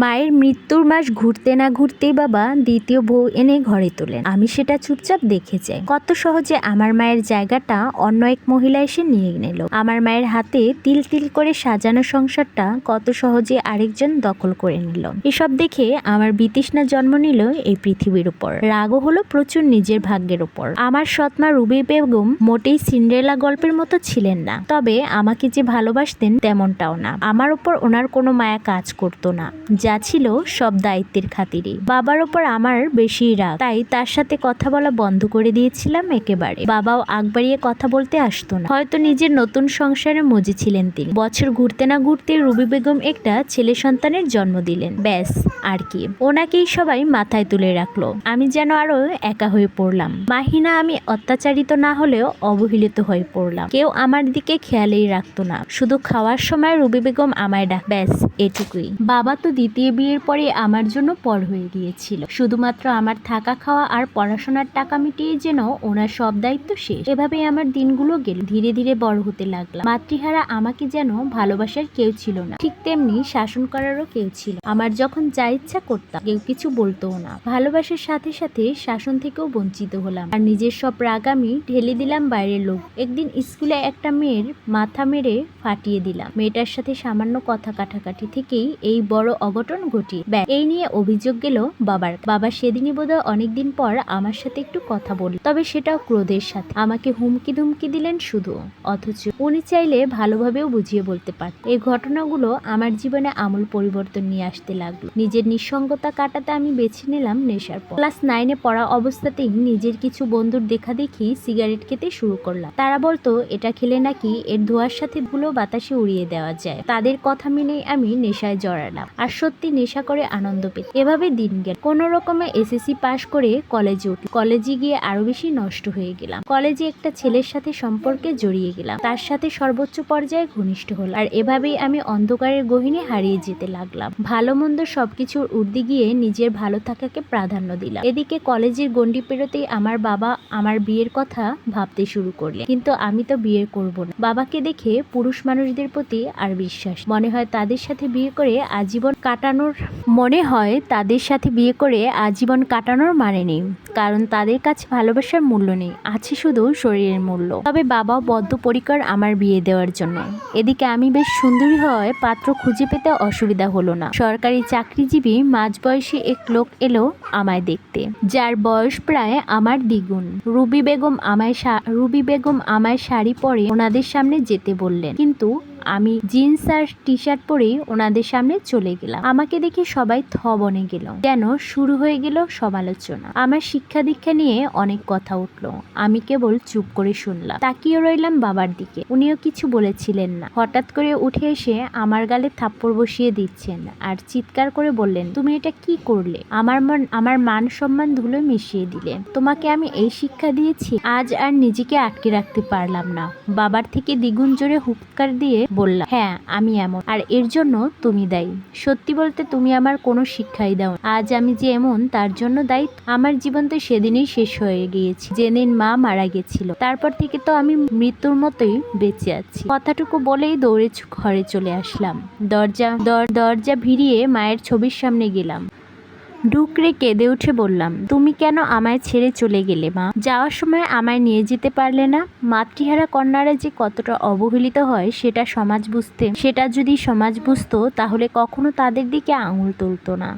মায়ের মৃত্যুর মাস ঘুরতে না ঘুরতেই বাবা দ্বিতীয় বউ এনে ঘরে তোলেন। আমি সেটা চুপচাপ দেখে যাই। কত সহজে আমার মায়ের জায়গাটা অন্য এক মহিলা এসে নিয়ে নিল। আমার মায়ের হাতে তিল তিল করে সাজানো সংসারটা কত সহজে আরেকজন দখল করে নিল। এসব দেখে আমার বিতৃষ্ণা জন্ম নিল এই পৃথিবীর উপর। রাগও হলো প্রচুর নিজের ভাগ্যের উপর। আমার সৎমা রুবি বেগম মোটেই সিন্ড্রেলা গল্পের মতো ছিলেন না, তবে আমাকে যে ভালোবাসতেন তেমনটাও না। আমার উপর ওনার কোনো মায়া কাজ করতো না, যা ছিল সব দায়িত্বের খাতিরে। বাবার ওপর আমার বেশি রাগ, তাই তার সাথে কথা বলা বন্ধ করে দিয়েছিলাম একেবারে। বাবাও আগ বাড়িয়ে কথা বলতে আসতো না। হয়তো নিজের নতুন সংসারে মজে ছিলেন তিনি। বছর ঘুরতে না ঘুরতে রুবি বেগম একটা ছেলে সন্তানের জন্ম দিলেন, ব্যাস আর কি। ওনাকেই সবাই মাথায় তুলে রাখলো। আমি যেন আরো একা হয়ে পড়লাম। মাহিনা আমি অত্যাচারিত না হলেও অবহেলিত হয়ে পড়লাম। কেউ আমার দিকে খেয়ালেই রাখতো না। শুধু খাওয়ার সময় রুবি বেগম আমায় ডাক, ব্যাস এটুকুই। বাবা তো দ্বিতীয় বিয়ের পরে আমার জন্য পর হয়ে গিয়েছিল। শুধুমাত্র আমার থাকা খাওয়া আর পড়াশোনার টাকা মিটিয়ে যেন ওনার সব দায়িত্ব শেষ। এভাবেই আমার দিনগুলো গেল। ধীরে ধীরে বড় হতে লাগলাম। মাতৃহারা আমাকে যেন ভালোবাসার কেউ ছিল না, ঠিক তেমনি শাসন করারও কেউ ছিল। আমার যখন যা ইচ্ছা করতাম, কেউ কিছু বলতোও না। ভালোবাসার সাথে সাথে শাসন থেকেও বঞ্চিত হলাম, আর নিজের সব রাগ আমি ঢেলে দিলাম বাইরের লোক। একদিন স্কুলে একটা মেয়ের মাথা মেরে ফাটিয়ে দিলাম। মেয়েটার সাথে সামান্য কথা কাটাকাটি থেকেই এই বড় অঘটন ঘটিয়ে এই নিয়ে অভিযোগ গেল বাবার। বাবা সেদিনই বোধহয় অনেকদিন পর আমার সাথে একটু কথা বলল, তবে সেটাও ক্রোধের সাথে। আমাকে হুমকি ধুমকি দিলেন শুধু, অথচ উনি চাইলে ভালোভাবেও বুঝিয়ে বলতে পারতেন। এই ঘটনাগুলো আমার জীবনে আমূল পরিবর্তন নিয়ে আসতে লাগলো। নিজের নিঃসঙ্গতা কাটাতে আমি বেছে নিলাম নেশার পথ। ক্লাস 9-এ পড়া অবস্থাতেই নিজের কিছু বন্ধুর দেখা দেখি সিগারেট খেতে শুরু করলাম। তারা বলতো এটা খেলে নাকি এর ধোঁয়ার সাথে ধুলো বাতাসে উড়িয়ে দেওয়া যায়। তাদের কথা মেনেই আমি নেশায় জড়ালাম, আর সত্যি নেশা করে আনন্দ পেতে। এভাবে দিন গেল। কোনো রকমে এসএসসি পাশ করে কলেজে উঠি। কলেজে গিয়ে আরো বেশি নষ্ট হয়ে গেলাম। কলেজে একটা ছেলের সাথে সম্পর্কে জড়িয়ে গেলাম, তার সাথে সর্বোচ্চ পর্যায়ে ঘনিষ্ঠ হল, আর এভাবেই আমি অন্ধকারের গহীনে হারিয়ে যেতে লাগলাম। ভালো মন্দ সবকিছুর ঊর্ধ্বে গিয়ে নিজের ভালো থাকাকে প্রাধান্য দিলাম। এদিকে কলেজের গণ্ডি পেরোতেই আমার বাবা আমার বিয়ের কথা ভাবতে শুরু করলেন, কিন্তু আমি তো বিয়ে করব না। বাবাকে দেখে পুরুষ মানুষদের প্রতি আর বিশ্বাস, মনে হয় তাদের সাথে বিয়ে করে আজীবন কাটানোর মানে নেই, কারণ তাদের কাছে ভালোবাসার মূল্য নেই, আছে শুধু শরীরের মূল্য। তবে বাবাও বদ্ধপরিকর আমার বিয়ে দেওয়ার জন্য। এদিকে আমি বেশ সুন্দরী হওয়ায় পাত্র খুঁজে পেতে অসুবিধা হলো না। সরকারি চাকরিজীবী মাঝবয়সী এক লোক এলো আমায় দেখতে, যার বয়স প্রায় আমার দ্বিগুণ। রুবি বেগম আমায় শাড়ি পরে ওনাদের সামনে যেতে বললেন, কিন্তু আমি জিন্স আর টি শার্ট পরেই ওনাদের সামনে চলে গেলাম। আমাকে দেখে সবাই থ বনে গেল, যেন শুরু হয়ে গেল সমালোচনা। আমার শিক্ষা দীক্ষা নিয়ে অনেক কথা উঠলো, আমি কেবল চুপ করে শুনলাম। তাকিয়ে রইলাম বাবার দিকে। উনিও কিছু বলেছিলেন না। হঠাৎ করে উঠে এসে আমার গালে থাপ্পড় বসিয়ে দিচ্ছেন আর চিৎকার করে বললেন, তুমি এটা কি করলে? আমার মান সম্মান ধুলো মিশিয়ে দিলে। তোমাকে আমি এই শিক্ষা দিয়েছি? আজ আর নিজেকে আটকে রাখতে পারলাম না। বাবার থেকে দ্বিগুণ জোরে হুক্কার দিয়ে বললাম, হ্যাঁ আমি এমন, আর এর জন্য তুমি দায়ী। সত্যি বলতে তুমি আমার কোনো শিক্ষাই দাও। আজ আমি যে এমন তার জন্য দায়ী। আমার জীবন তো সেদিনই শেষ হয়ে গিয়েছে, যেদিন মা মারা গেছিল। তারপর থেকে তো আমি মৃত্যুর মতোই বেঁচে আছি। কথাটুকু বলেই দৌড়ে ঘরে চলে আসলাম। দরজা ভিড়িয়ে মায়ের ছবির সামনে গেলাম। ডুকরে কেঁদে উঠে বললাম, তুমি কেন আমায় ছেড়ে চলে গেলে মা? যাওয়ার সময় আমায় নিয়ে যেতে পারলে না? মাতৃহারা কন্যারা যে কতটা অবহেলিত হয় সেটা যদি সমাজ বুঝতো, তাহলে কখনো তাদের দিকে আঙুল তুলতো না।